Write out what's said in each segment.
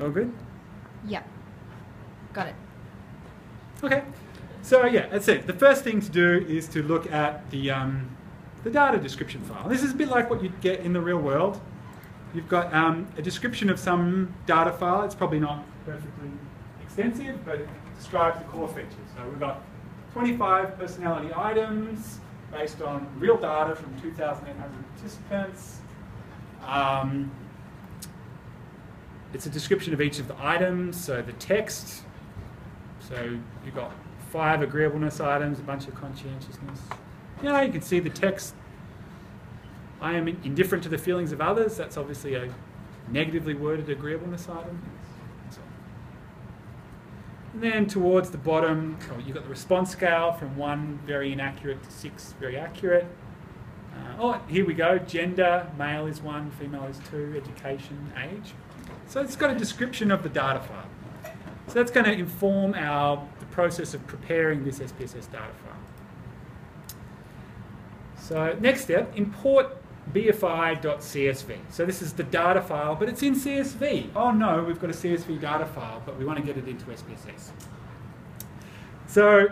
All good? Yeah. Got it. Okay. So yeah, that's it. The first thing to do is to look at the data description file. This is a bit like what you'd get in the real world. You've got a description of some data file. It's probably not perfectly extensive, but it describes the core features. So we've got 25 personality items based on real data from 2,800 participants. It's a description of each of the items, so the text. So you've got 5 agreeableness items, a bunch of conscientiousness. You can see the text. I am indifferent to the feelings of others. That's obviously a negatively worded agreeableness item. And then towards the bottom, you've got the response scale from 1 very inaccurate to 6 very accurate. Here we go. Gender, male is 1, female is 2, education, age. So it's got a description of the data file. So that's going to inform the process of preparing this SPSS data file. So next step, import bfi.csv. So this is the data file, but it's in CSV. Oh no, we've got a CSV data file, but we want to get it into SPSS. So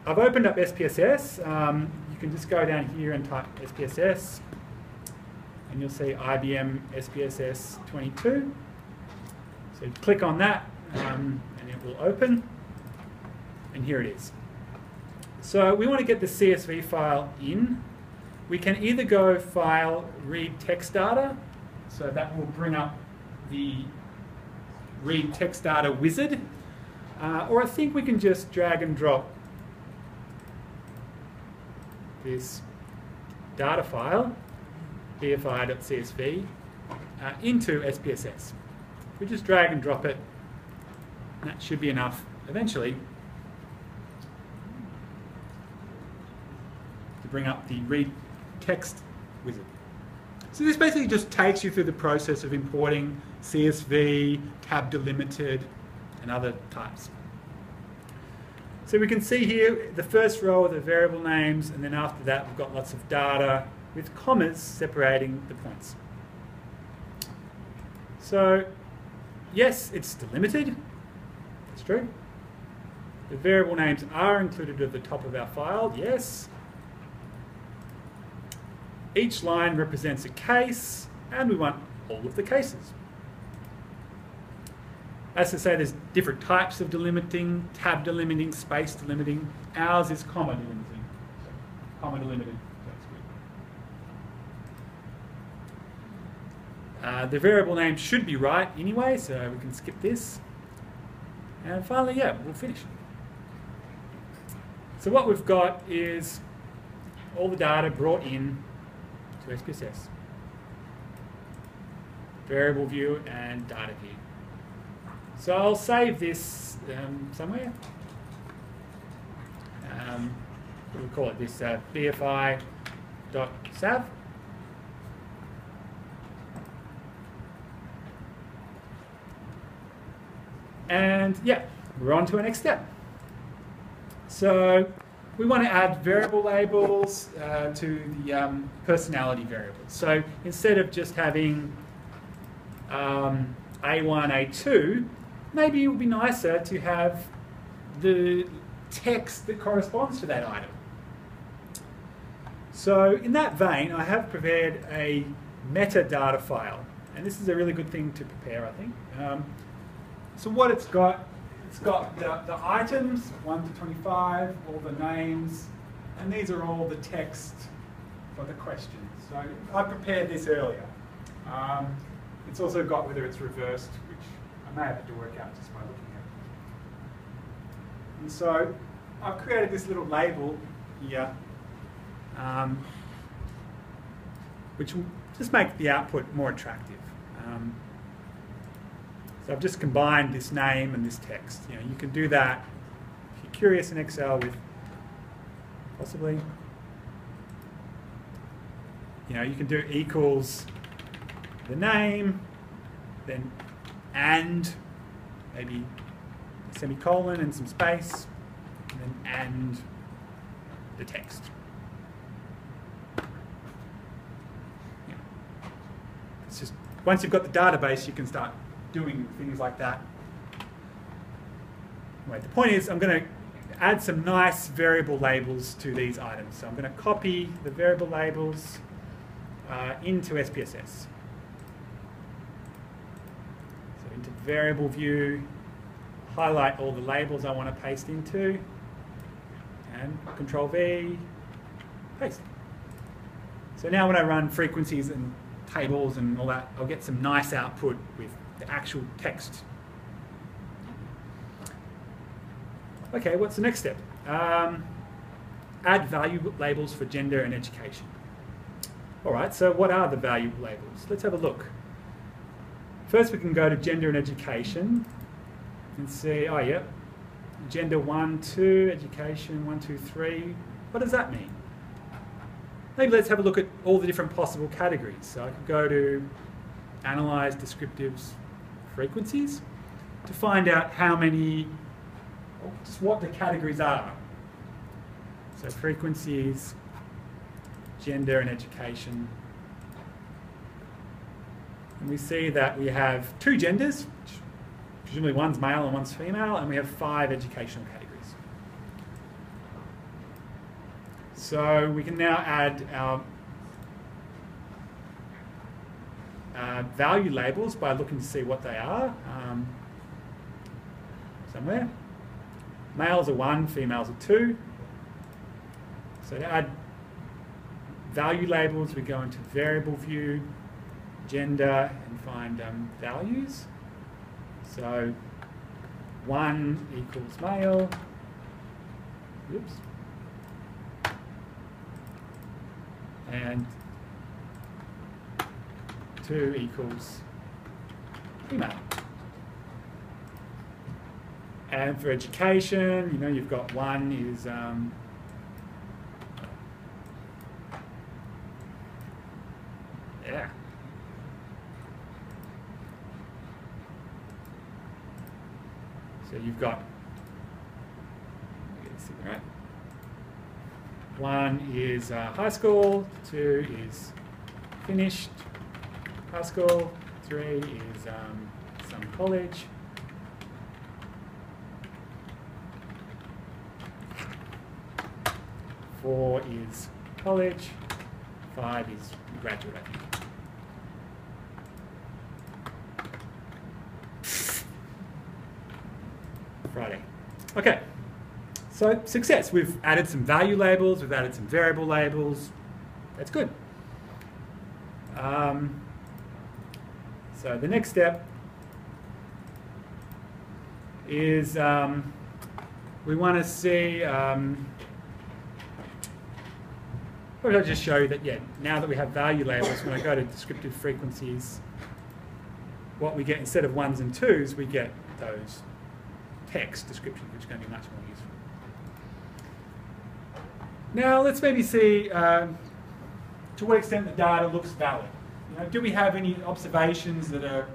I've opened up SPSS. You can just go down here and type SPSS, and you'll see IBM SPSS 22. So you click on that, and it will open, and here it is. So we want to get the CSV file in. We can either go File, Read Text Data, so that will bring up the Read Text Data wizard, or I think we can just drag and drop this data file, bfi.csv, into SPSS. We just drag and drop it, and that should be enough eventually to bring up the Read Text wizard. So this basically just takes you through the process of importing CSV, tab delimited, and other types. So we can see here the first row are the variable names, and then after that we've got lots of data with commas separating the points. So yes, it's delimited. That's true. The variable names are included at the top of our file. Yes. Each line represents a case, and we want all of the cases. As I say, there's different types of delimiting, tab delimiting, space delimiting. Ours is comma delimiting. Comma delimited. The variable name should be right anyway, so we can skip this. And finally, yeah, we'll finish. So what we've got is all the data brought in to SPSS. Variable view and data view. So I'll save this somewhere. We'll call it this bfi.sav. And yeah, we're on to our next step. So we want to add variable labels to the personality variables. So instead of just having A1, A2, maybe it would be nicer to have the text that corresponds to that item. So in that vein, I have prepared a metadata file. And this is a really good thing to prepare, I think. So what it's got the items, 1 to 25, all the names, and these are all the text for the questions. So I prepared this earlier. It's also got whether it's reversed, which I may have to work out just by looking at it. And so I've created this little label here, which will just make the output more attractive. So I've just combined this name and this text. You can do that if you're curious in Excel with possibly. You can do equals the name, then and maybe a semicolon and some space, and then and the text. It's just once you've got the database, you can start doing things like that. Anyway, the point is I'm going to add some nice variable labels to these items. So I'm going to copy the variable labels into SPSS. So into variable view, highlight all the labels I want to paste into, and Control V, paste. So now when I run frequencies and tables and all that, I'll get some nice output with the actual text. Okay, what's the next step? Add value labels for gender and education. All right, so what are the value labels? Let's have a look. First we can go to gender and education and see, oh yeah, gender 1, 2, education 1, 2, 3. What does that mean? Maybe let's have a look at all the different possible categories. So I could go to analyze descriptives frequencies to find out how many, or just what the categories are. So frequencies, gender and education. And we see that we have 2 genders, which presumably one's male and one's female, and we have 5 educational categories. So we can now add our value labels by looking to see what they are somewhere. Males are 1, females are 2. So to add value labels, we go into variable view, gender, and find values. So 1 equals male. Oops. And 2 equals female. And for education, you know, you've got 1 is yeah. So you've got, right? 1 is high school, 2 is finished high school, 3 is some college, 4 is college, 5 is graduate, I think. Friday. Okay. So success, we've added some value labels, we've added some variable labels, that's good. So the next step is we want to see, what I'll just show you that, yeah, now that we have value labels, when I go to descriptive frequencies, what we get instead of 1s and 2s, we get those text descriptions, which is going to be much more useful. Now let's maybe see to what extent the data looks valid. You know, do we have any observations that are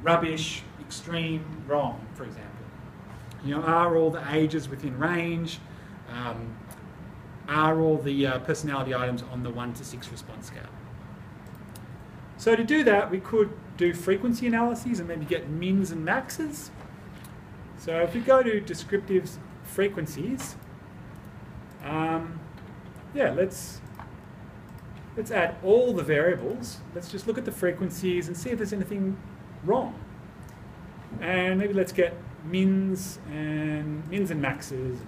rubbish, extreme, wrong, for example? You know, are all the ages within range? Are all the personality items on the 1 to 6 response scale? So to do that, we could do frequency analyses and maybe get mins and maxes. So if we go to descriptive frequencies, yeah, let's add all the variables. Let's just look at the frequencies and see if there's anything wrong. And maybe let's get mins and maxes,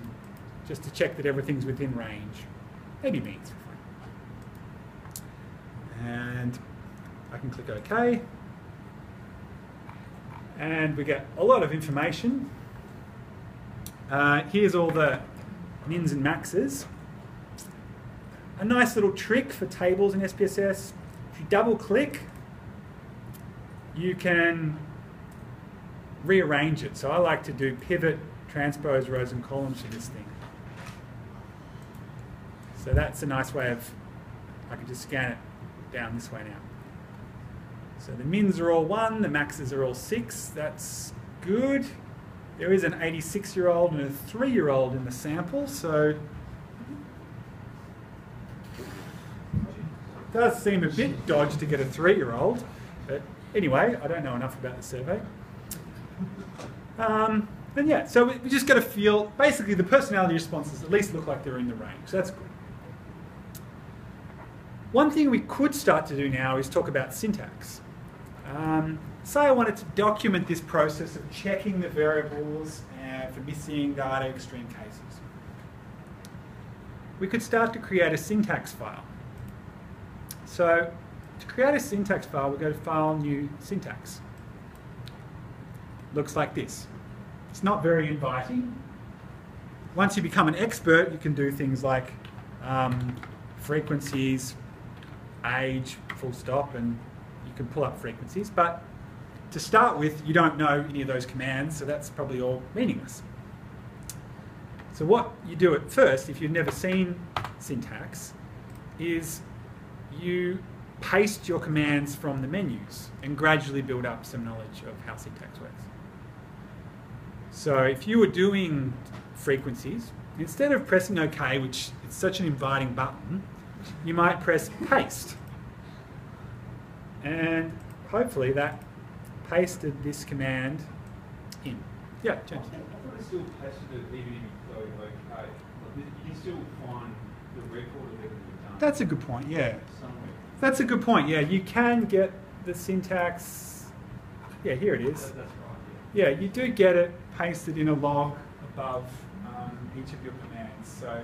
just to check that everything's within range. Maybe means. And I can click OK. And we get a lot of information. Here's all the mins and maxes. A nice little trick for tables in SPSS, if you double click, you can rearrange it. So I like to do pivot, transpose rows and columns for this thing. So that's a nice way of, I can just scan it down this way now. So the mins are all 1, the maxes are all 6, that's good. There is an 86-year-old and a 3-year-old in the sample, so it does seem a bit dodgy to get a 3-year-old. But anyway, I don't know enough about the survey. And yeah, so we just got to feel, basically the personality responses at least look like they're in the range. So that's good. One thing we could start to do now is talk about syntax. Say I wanted to document this process of checking the variables for missing data extreme cases. We could start to create a syntax file. So to create a syntax file, we go to File, New, Syntax. Looks like this. It's not very inviting. Once you become an expert, you can do things like frequencies, age, full stop, and you can pull up frequencies. But to start with, you don't know any of those commands, so that's probably all meaningless. So what you do at first, if you've never seen syntax, is you paste your commands from the menus and gradually build up some knowledge of how syntax works. So if you were doing frequencies, instead of pressing OK, which is such an inviting button, you might press paste. And hopefully that pasted this command in. Yeah, James. I thought it still pasted it even if you go OK. You can still find the record of everything you've done. That's a good point, yeah. Somewhere. That's a good point, yeah. You can get the syntax. Yeah, here it is. That's right, Yeah, you do get it pasted in a log above each of your commands. So,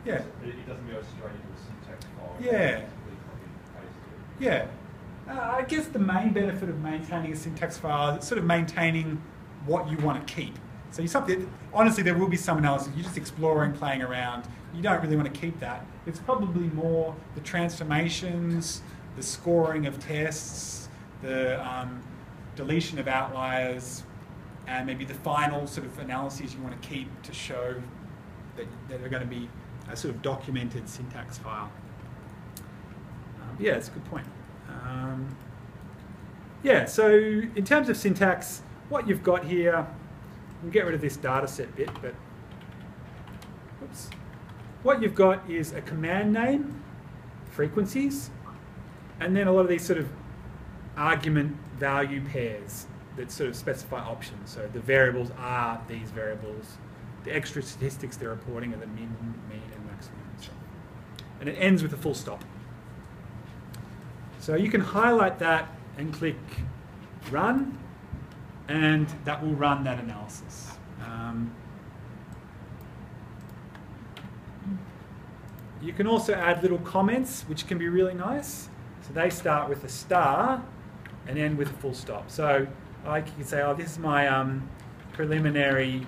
yeah. It doesn't go straight into a syntax file. Yeah. Paste it. Yeah. I guess the main benefit of maintaining a syntax file is sort of maintaining what you want to keep. So honestly, there will be some analysis. You're just exploring, playing around. You don't really want to keep that. It's probably more the transformations, the scoring of tests, the deletion of outliers, and maybe the final sort of analyses you want to keep to show that are going to be a sort of documented syntax file. Yeah, that's a good point. Yeah, so in terms of syntax, what you've got here, we'll get rid of this data set bit, but oops. What you've got is a command name, frequencies, and then a lot of these sort of argument value pairs that sort of specify options. So the variables are these variables. The extra statistics they're reporting are the min, mean, and maximum. And so on. And it ends with a full stop. So you can highlight that and click Run, and that will run that analysis. You can also add little comments, which can be really nice. So they start with a star and end with a full stop. So like you can say, oh, this is my preliminary,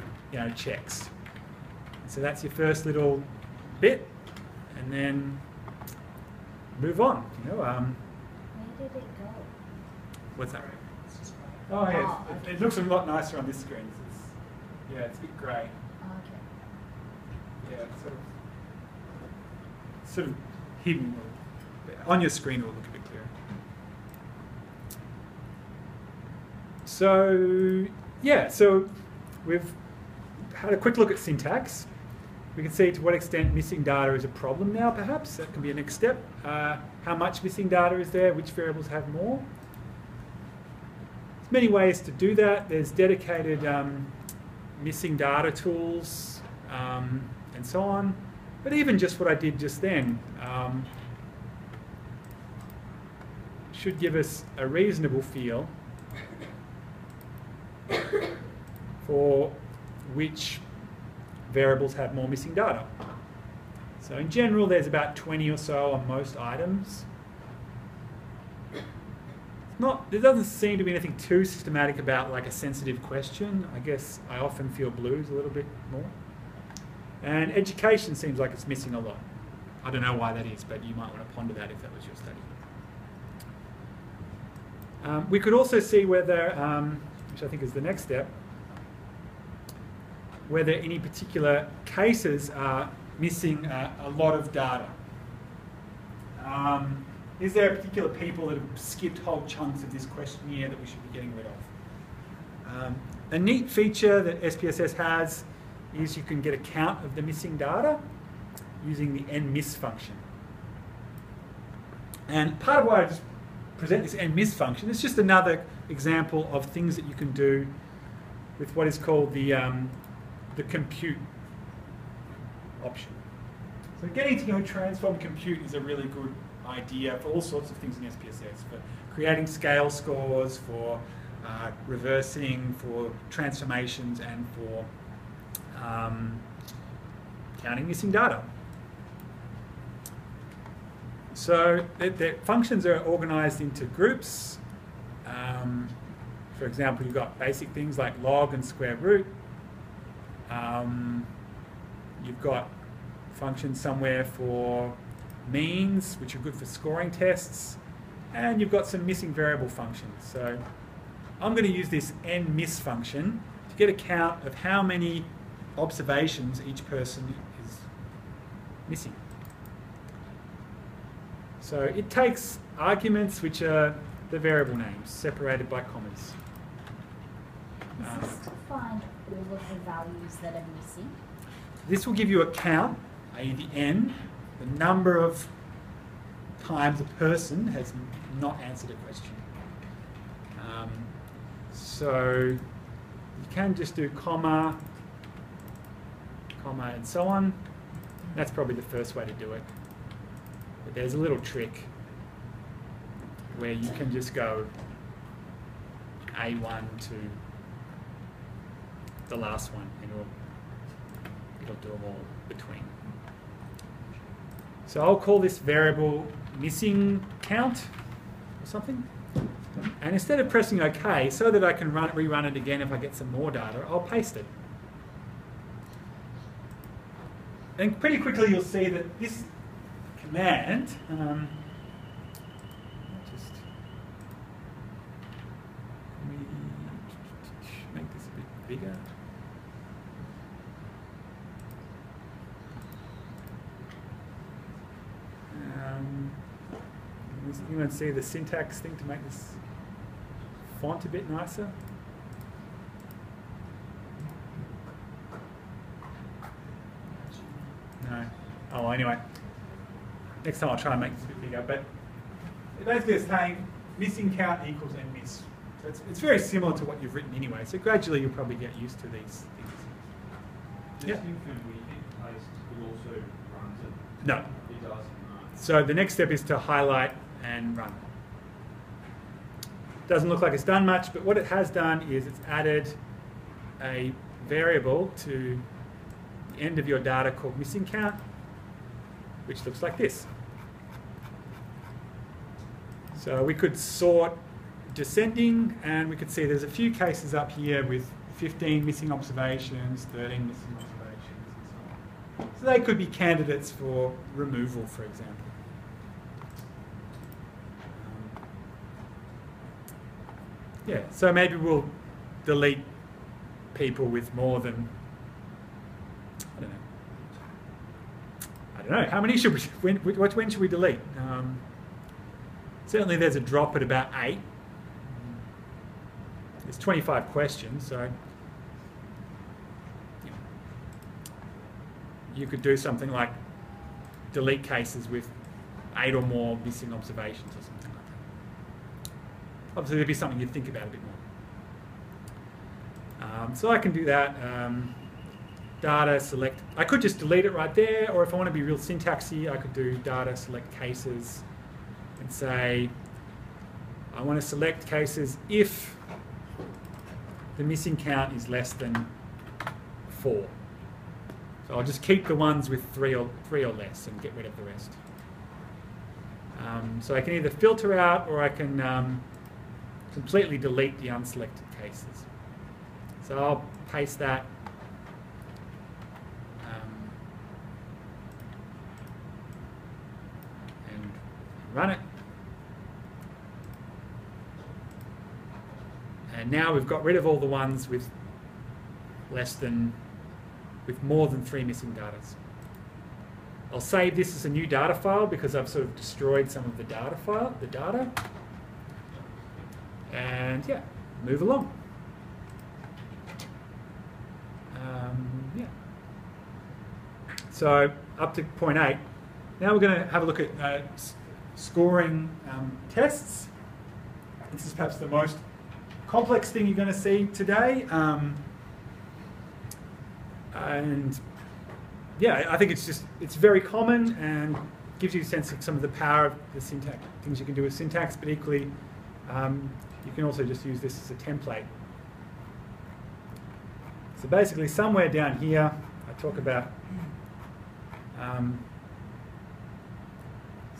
checks. So that's your first little bit, and then move on. Where did it go? What's that? Oh yeah, it looks a lot nicer on this screen. It's a bit grey. Oh, okay. Yeah, it's sort of hidden. On your screen it will look a bit clearer. So yeah, so we've had a quick look at syntax. We can see to what extent missing data is a problem now, perhaps. That can be a next step. How much missing data is there? Which variables have more? There's many ways to do that. There's dedicated missing data tools and so on. But even just what I did just then should give us a reasonable feel for which variables have more missing data. So in general, there's about 20 or so on most items. There doesn't seem to be anything too systematic about like a sensitive question. I guess I often feel blues a little bit more. And education seems like it's missing a lot. I don't know why that is, but you might want to ponder that if that was your study. We could also see whether, which I think is the next step, whether any particular cases are missing a lot of data. Is there particular people that have skipped whole chunks of this questionnaire that we should be getting rid of? A neat feature that SPSS has is you can get a count of the missing data using the nmiss function. And part of why I just present this end-miss function. It's just another example of things that you can do with what is called the compute option. So getting to know transform compute is a really good idea for all sorts of things in SPSS, for creating scale scores, for reversing, for transformations, and for counting missing data. So the functions are organized into groups. For example, you've got basic things like log and square root. You've got functions somewhere for means, which are good for scoring tests. And you've got some missing variable functions. So I'm going to use this n-miss function to get a count of how many observations each person is missing. So it takes arguments which are the variable names, separated by commas. Is this to find all of the values that are missing? This will give you a count, i.e. the n, the number of times a person has not answered a question. So you can just do comma, comma, and so on. That's probably the first way to do it. But there's a little trick where you can just go A1 to the last one, and it'll do them all between. So I'll call this variable missing count or something. And instead of pressing OK, so that I can rerun it again if I get some more data, I'll paste it. And pretty quickly you'll see that this command, just make this a bit bigger. Does anyone see the syntax thing to make this font a bit nicer? No. Oh, anyway. Next time I'll try and make this a bit bigger. But basically it's saying missing count equals n-miss. So it's very similar to what you've written anyway. So gradually you'll probably get used to these things. This thing when we hit paste, it also runs it. No. It does. So the next step is to highlight and run. Doesn't look like it's done much, but what it has done is it's added a variable to the end of your data called missing count, which looks like this. So we could sort descending, and we could see there's a few cases up here with 15 missing observations, 13 missing observations, and so on. So they could be candidates for removal, for example. Yeah, so maybe we'll delete people with more than, I don't know, how many should we, when should we delete? Certainly there's a drop at about 8. There's 25 questions, so you could do something like delete cases with 8 or more missing observations or something like that. Obviously there'd be something you'd think about a bit more. So I can do that. Data select, I could just delete it right there, or if I want to be real syntaxy, I could do data select cases and say I want to select cases if the missing count is less than 4. So I'll just keep the ones with 3 or less and get rid of the rest. So I can either filter out or I can completely delete the unselected cases. So I'll paste that. And run it. And now we've got rid of all the ones with more than 3 missing datas. I'll save this as a new data file because I've sort of destroyed some of the data. And yeah, move along. Yeah. So up to point 8. Now we're going to have a look at scoring tests. This is perhaps the most complex thing you're going to see today. And yeah, I think it's very common and gives you a sense of some of the power of the syntax, things you can do with syntax, but equally you can also just use this as a template. So basically somewhere down here I talk about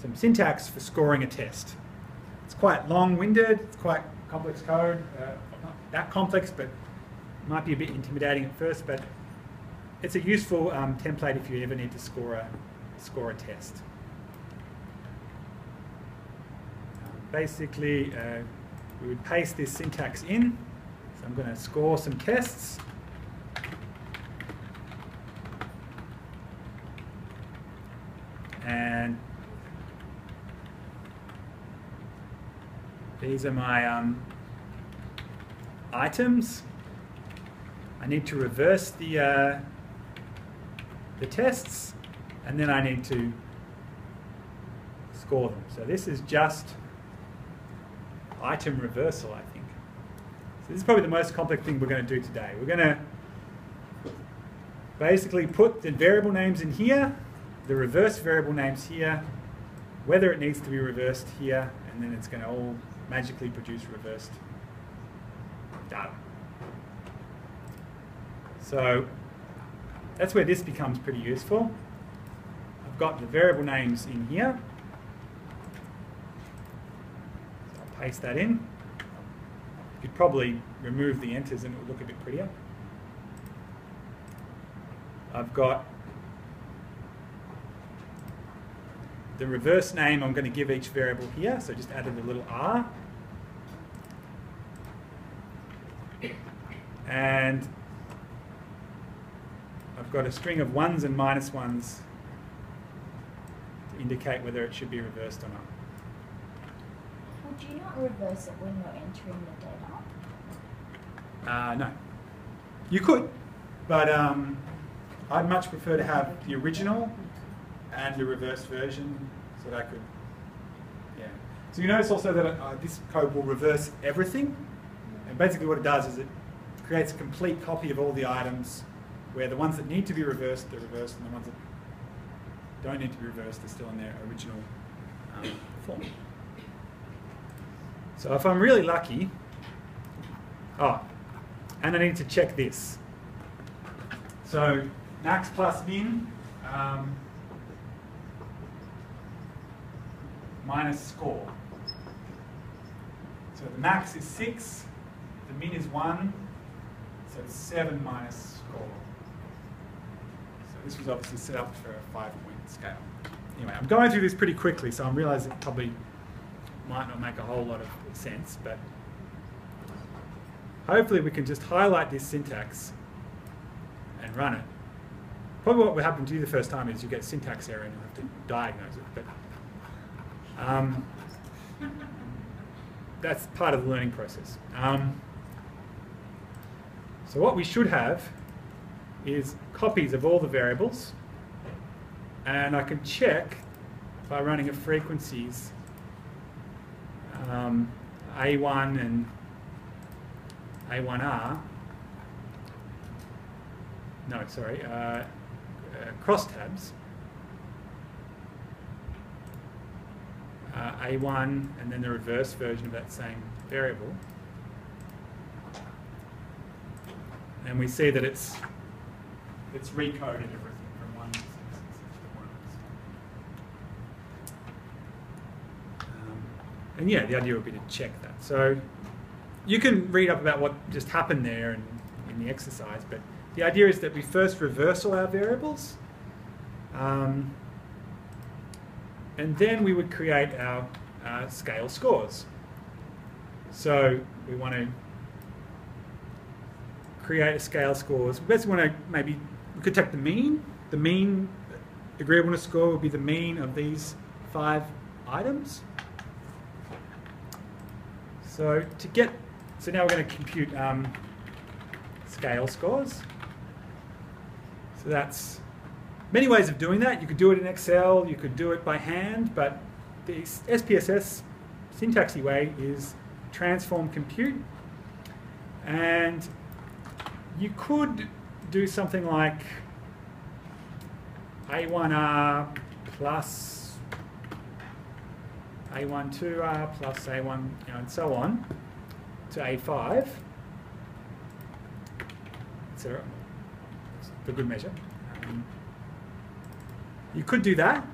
some syntax for scoring a test. It's quite long-winded, it's quite complex code, not that complex, but might be a bit intimidating at first, but it's a useful template if you ever need to score a test. Basically, we would paste this syntax in. So I'm going to score some tests. And these are my items. I need to reverse the tests, and then I need to score them. So this is just item reversal, I think. So this is probably the most complex thing we're going to do today. We're going to basically put the variable names in here, the reverse variable names here, whether it needs to be reversed here, and then it's going to all magically produce reversed data. So that's where this becomes pretty useful. I've got the variable names in here. So I'll paste that in. You could probably remove the enters and it would look a bit prettier. I've got the reverse name I'm going to give each variable here, so just added a little r. And I've got a string of ones and minus ones to indicate whether it should be reversed or not. Would you not reverse it when you're entering the data? No. You could, but I'd much prefer to have the original and the reversed version so that I could, yeah. So you notice also that this code will reverse everything. And basically what it does is it creates a complete copy of all the items where the ones that need to be reversed, they're reversed, and the ones that don't need to be reversed are still in their original form. So if I'm really lucky, and I need to check this. So max plus min minus score. So the max is 6, the min is 1, so it's 7 minus score. This was obviously set up for a 5-point scale. Anyway, I'm going through this pretty quickly, so I'm realising it probably might not make a whole lot of sense, but hopefully we can just highlight this syntax and run it. Probably what will happen to you the first time is you get a syntax error and you'll have to diagnose it, but that's part of the learning process. So what we should have is copies of all the variables, and I can check by running a frequencies A1 and A1R, no, sorry, crosstabs, A1 and then the reverse version of that same variable, and we see that it's recoded everything from 1 to 6 to 1. And yeah, the idea would be to check that. So you can read up about what just happened there in the exercise, but the idea is that we first reverse all our variables, and then we would create our scale scores. So we want to create a scale scores. We basically want to we could take the mean. The mean agreeableness score will be the mean of these 5 items. So now we're going to compute scale scores. So that's many ways of doing that. You could do it in Excel, you could do it by hand, but the SPSS syntaxy way is transform compute, and you could do something like A1R plus A12R plus A1, and so on to A5. So it's a good measure. You could do that.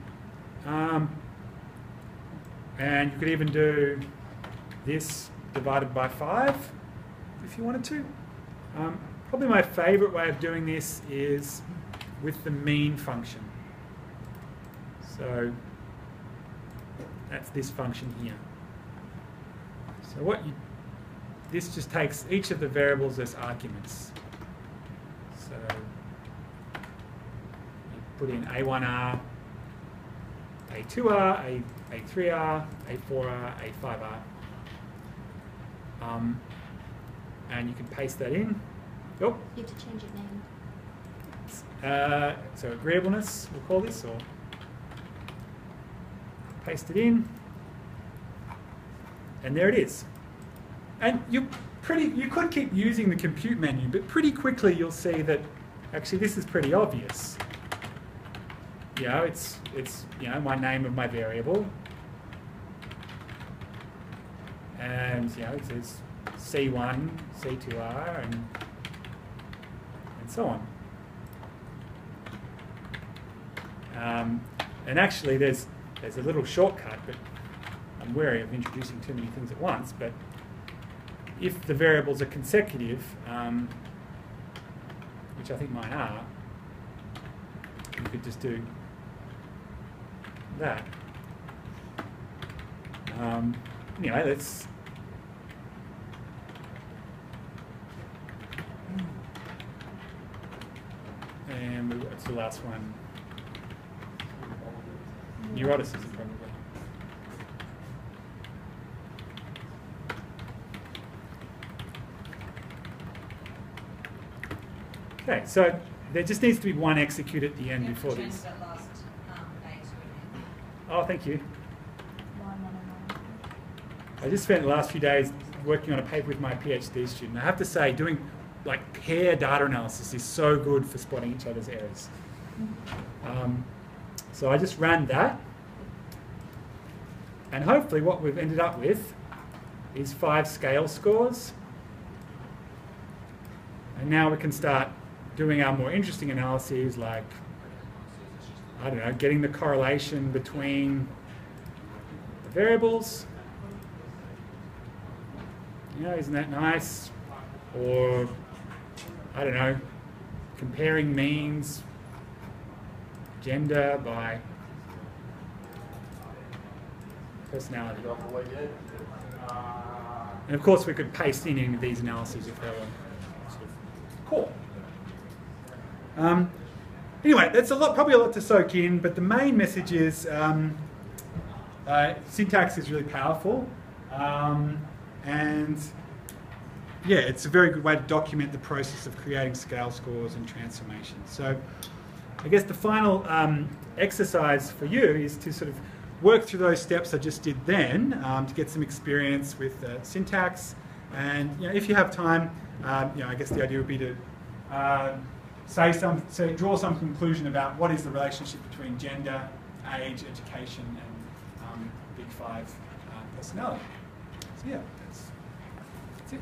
And you could even do this divided by 5 if you wanted to. Probably my favourite way of doing this is with the mean function. So that's this function here. So this just takes each of the variables as arguments. So you put in A1R, A2R, A3R, A4R, A5R. And you can paste that in. Oh. You have to change your name. So agreeableness, we'll call this, or paste it in. And there it is. And you could keep using the compute menu, but pretty quickly you'll see that actually this is pretty obvious. It's my name of my variable, and it says C1, C2R, and so on. And actually, there's a little shortcut, but I'm wary of introducing too many things at once. But if the variables are consecutive, which I think mine are, you could just do that. Anyway, let's. And what's the last one? Neuroticism, probably. Okay, so there just needs to be one execute at the end before these. That last Oh, thank you. I just spent the last few days working on a paper with my PhD student. I have to say, doing like pair data analysis is so good for spotting each other's errors. So I just ran that, and hopefully what we've ended up with is 5 scale scores. And now we can start doing our more interesting analyses, like, I don't know, getting the correlation between the variables. Isn't that nice? Or, I don't know, comparing means, gender by personality. And of course we could paste in any of these analyses if they were sort of cool. Anyway, that's probably a lot to soak in, but the main message is syntax is really powerful. And yeah, it's a very good way to document the process of creating scale scores and transformations. So I guess the final exercise for you is to sort of work through those steps I just did then to get some experience with syntax. And if you have time, I guess the idea would be to draw some conclusion about what is the relationship between gender, age, education, and Big 5 personality. So yeah, that's it.